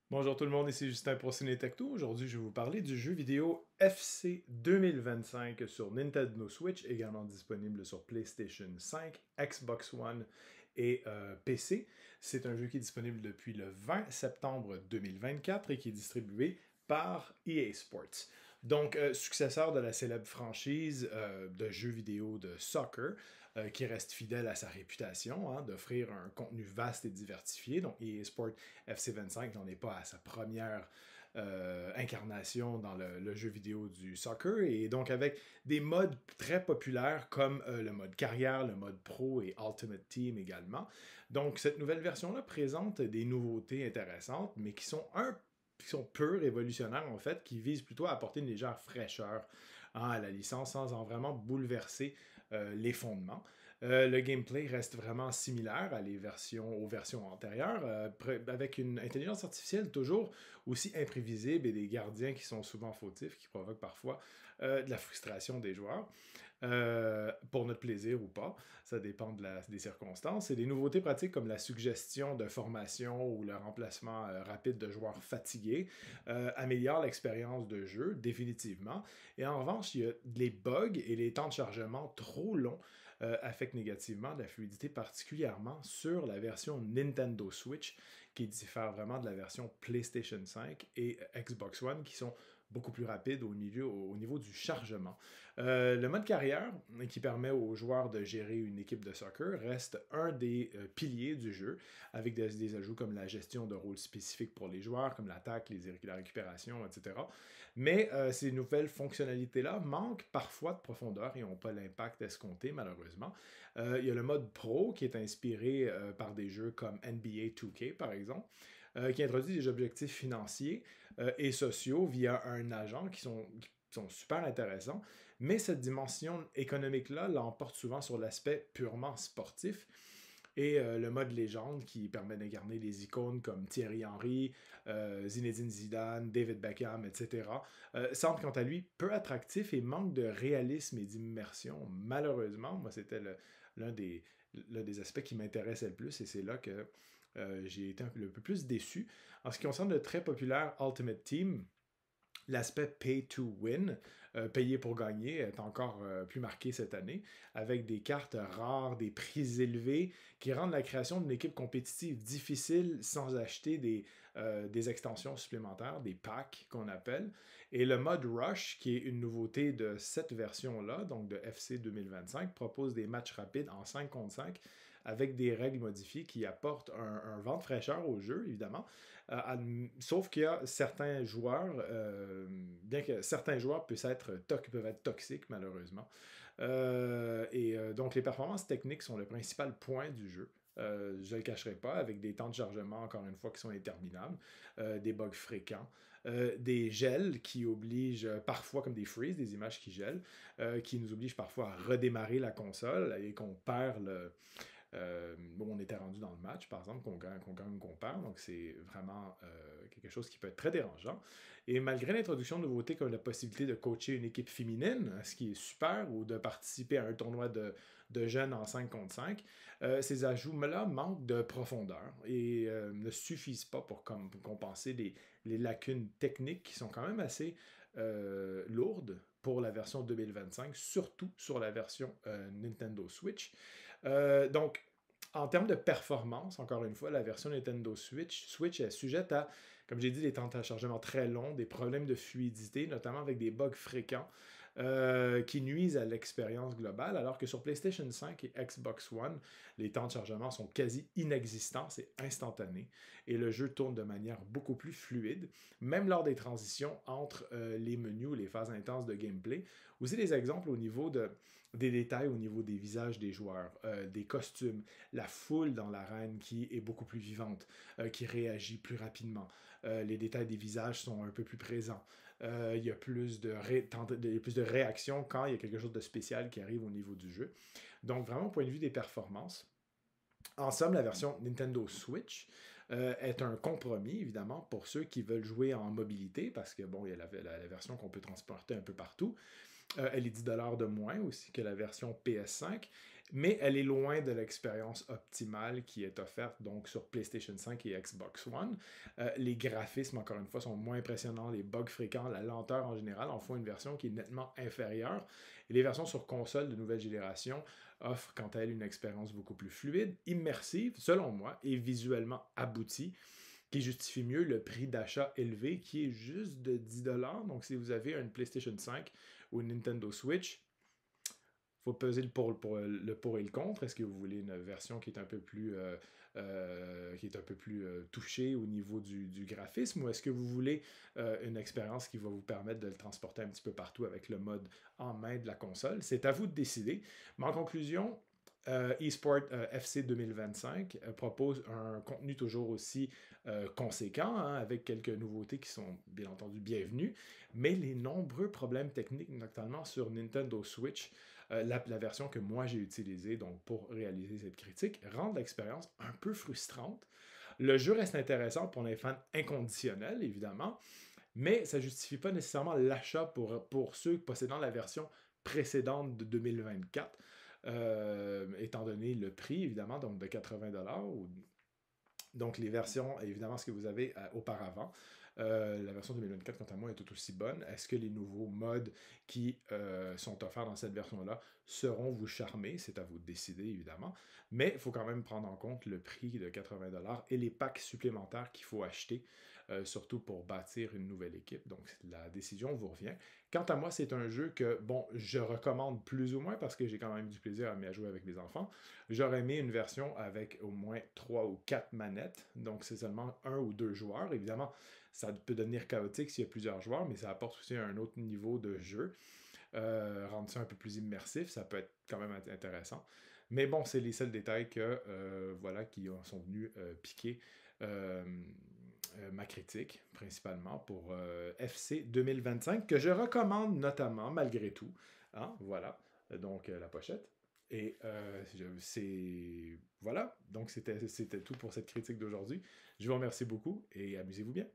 Bonjour tout le monde, ici Justin pour Ciné Tecto. Aujourd'hui, je vais vous parler du jeu vidéo FC 2025 sur Nintendo Switch, également disponible sur PlayStation 5, Xbox One et PC. C'est un jeu qui est disponible depuis le 20 septembre 2024 et qui est distribué par EA Sports. Donc, successeur de la célèbre franchise de jeux vidéo de soccer, qui reste fidèle à sa réputation d'offrir un contenu vaste et diversifié. Donc, EA Sports FC25 n'en est pas à sa première incarnation dans le jeu vidéo du soccer, et donc avec des modes très populaires comme le mode carrière, le mode pro et Ultimate Team également. Donc, cette nouvelle version-là présente des nouveautés intéressantes, mais qui sont peu révolutionnaires en fait, qui visent plutôt à apporter une légère fraîcheur à la licence sans en vraiment bouleverser les fondements. Le gameplay reste vraiment similaire aux versions antérieures, avec une intelligence artificielle toujours aussi imprévisible et des gardiens qui sont souvent fautifs, qui provoquent parfois de la frustration des joueurs, pour notre plaisir ou pas. Ça dépend des circonstances. Et des nouveautés pratiques comme la suggestion de formation ou le remplacement rapide de joueurs fatigués améliorent l'expérience de jeu, définitivement. Et en revanche, il y a les bugs et les temps de chargement trop longs affectent négativement la fluidité, particulièrement sur la version Nintendo Switch, qui diffère vraiment de la version PlayStation 5 et Xbox One, qui sont beaucoup plus rapides au niveau du chargement. Le mode carrière, qui permet aux joueurs de gérer une équipe de soccer, reste un des piliers du jeu, avec des ajouts comme la gestion de rôles spécifiques pour les joueurs, comme l'attaque, la récupération, etc. Mais ces nouvelles fonctionnalités-là manquent parfois de profondeur et n'ont pas l'impact escompté, malheureusement. Il y a le mode pro qui est inspiré par des jeux comme NBA 2K, par exemple, qui introduit des objectifs financiers et sociaux via un agent qui sont super intéressants, mais cette dimension économique-là l'emporte souvent sur l'aspect purement sportif. Et le mode légende qui permet d'incarner des icônes comme Thierry Henry, Zinedine Zidane, David Beckham, etc., semble quant à lui peu attractif et manque de réalisme et d'immersion. Malheureusement, moi c'était l'un des, l'un des aspects qui m'intéressait le plus, et c'est là que j'ai été le peu plus déçu. En ce qui concerne le très populaire Ultimate Team, l'aspect pay to win, payer pour gagner, est encore plus marqué cette année, avec des cartes rares, des prix élevés, qui rendent la création d'une équipe compétitive difficile sans acheter des extensions supplémentaires, des packs qu'on appelle. Et le mode Rush, qui est une nouveauté de cette version-là, donc de FC 2025, propose des matchs rapides en 5 contre 5, avec des règles modifiées qui apportent un vent de fraîcheur au jeu, évidemment. Sauf qu'il y a certains joueurs, bien que certains joueurs peuvent être toxiques, malheureusement. Donc, les performances techniques sont le principal point du jeu. Je ne le cacherai pas, avec des temps de chargement, encore une fois, qui sont interminables, des bugs fréquents, des gels qui obligent parfois, comme des freezes, des images qui gèlent, qui nous obligent parfois à redémarrer la console et qu'on perd on était rendu dans le match, par exemple, qu'on gagne, qu'on perd. Donc, c'est vraiment quelque chose qui peut être très dérangeant. Et malgré l'introduction de nouveautés comme la possibilité de coacher une équipe féminine, ce qui est super, ou de participer à un tournoi de jeunes en 5 contre 5, ces ajouts-là manquent de profondeur et ne suffisent pas pour compenser les lacunes techniques qui sont quand même assez lourdes pour la version 2025, surtout sur la version Nintendo Switch. Donc, en termes de performance, encore une fois, la version Nintendo Switch est sujette à, comme j'ai dit, des temps de chargement très longs, des problèmes de fluidité, notamment avec des bugs fréquents qui nuisent à l'expérience globale, alors que sur PlayStation 5 et Xbox One, les temps de chargement sont quasi inexistants, c'est instantané, et le jeu tourne de manière beaucoup plus fluide, même lors des transitions entre les menus ou les phases intenses de gameplay. Aussi des exemples des détails au niveau des visages des joueurs, des costumes, la foule dans l'arène qui est beaucoup plus vivante, qui réagit plus rapidement. Les détails des visages sont un peu plus présents. Il y a plus de réactions quand il y a quelque chose de spécial qui arrive au niveau du jeu. Donc vraiment, au point de vue des performances, en somme, la version Nintendo Switch est un compromis, évidemment, pour ceux qui veulent jouer en mobilité, parce que, bon, il y a la version qu'on peut transporter un peu partout. Elle est $10 de moins aussi que la version PS5. mais elle est loin de l'expérience optimale qui est offerte donc sur PlayStation 5 et Xbox One. Les graphismes, encore une fois, sont moins impressionnants, les bugs fréquents, la lenteur en général en font une version qui est nettement inférieure. Et les versions sur console de nouvelle génération offrent quant à elles une expérience beaucoup plus fluide, immersive, selon moi, et visuellement aboutie, qui justifie mieux le prix d'achat élevé qui est juste de 10$. Donc si vous avez une PlayStation 5 ou une Nintendo Switch, faut peser le pour et le contre. Est-ce que vous voulez une version qui est un peu plus, touchée au niveau du graphisme, ou est-ce que vous voulez une expérience qui va vous permettre de le transporter un petit peu partout avec le mode en main de la console? C'est à vous de décider. Mais en conclusion, eSport FC 2025 propose un contenu toujours aussi conséquent, hein, avec quelques nouveautés qui sont bien entendu bienvenues, mais les nombreux problèmes techniques, notamment sur Nintendo Switch, la version que moi j'ai utilisée donc pour réaliser cette critique, rendent l'expérience un peu frustrante. Le jeu reste intéressant pour les fans inconditionnels, évidemment, mais ça ne justifie pas nécessairement l'achat pour ceux possédant la version précédente de 2024, étant donné le prix, évidemment, donc de 80$, donc les versions, évidemment, ce que vous avez auparavant. La version 2024, quant à moi, est tout aussi bonne. Est-ce que les nouveaux modes qui sont offerts dans cette version-là seront vous charmer? C'est à vous de décider, évidemment. Mais il faut quand même prendre en compte le prix de 80$ et les packs supplémentaires qu'il faut acheter, surtout pour bâtir une nouvelle équipe. Donc la décision vous revient. Quant à moi, c'est un jeu que, bon, je recommande plus ou moins parce que j'ai quand même du plaisir à m'y jouer avec mes enfants. J'aurais aimé une version avec au moins 3 ou 4 manettes, donc c'est seulement un ou deux joueurs. Évidemment, ça peut devenir chaotique s'il y a plusieurs joueurs, mais ça apporte aussi un autre niveau de jeu. Rendre ça un peu plus immersif, ça peut être quand même intéressant. Mais bon, c'est les seuls détails voilà, qui sont venus piquer ma critique, principalement pour FC 2025, que je recommande notamment, malgré tout. Hein, voilà, donc la pochette. Et c'est... Voilà, donc c'était tout pour cette critique d'aujourd'hui. Je vous remercie beaucoup et amusez-vous bien.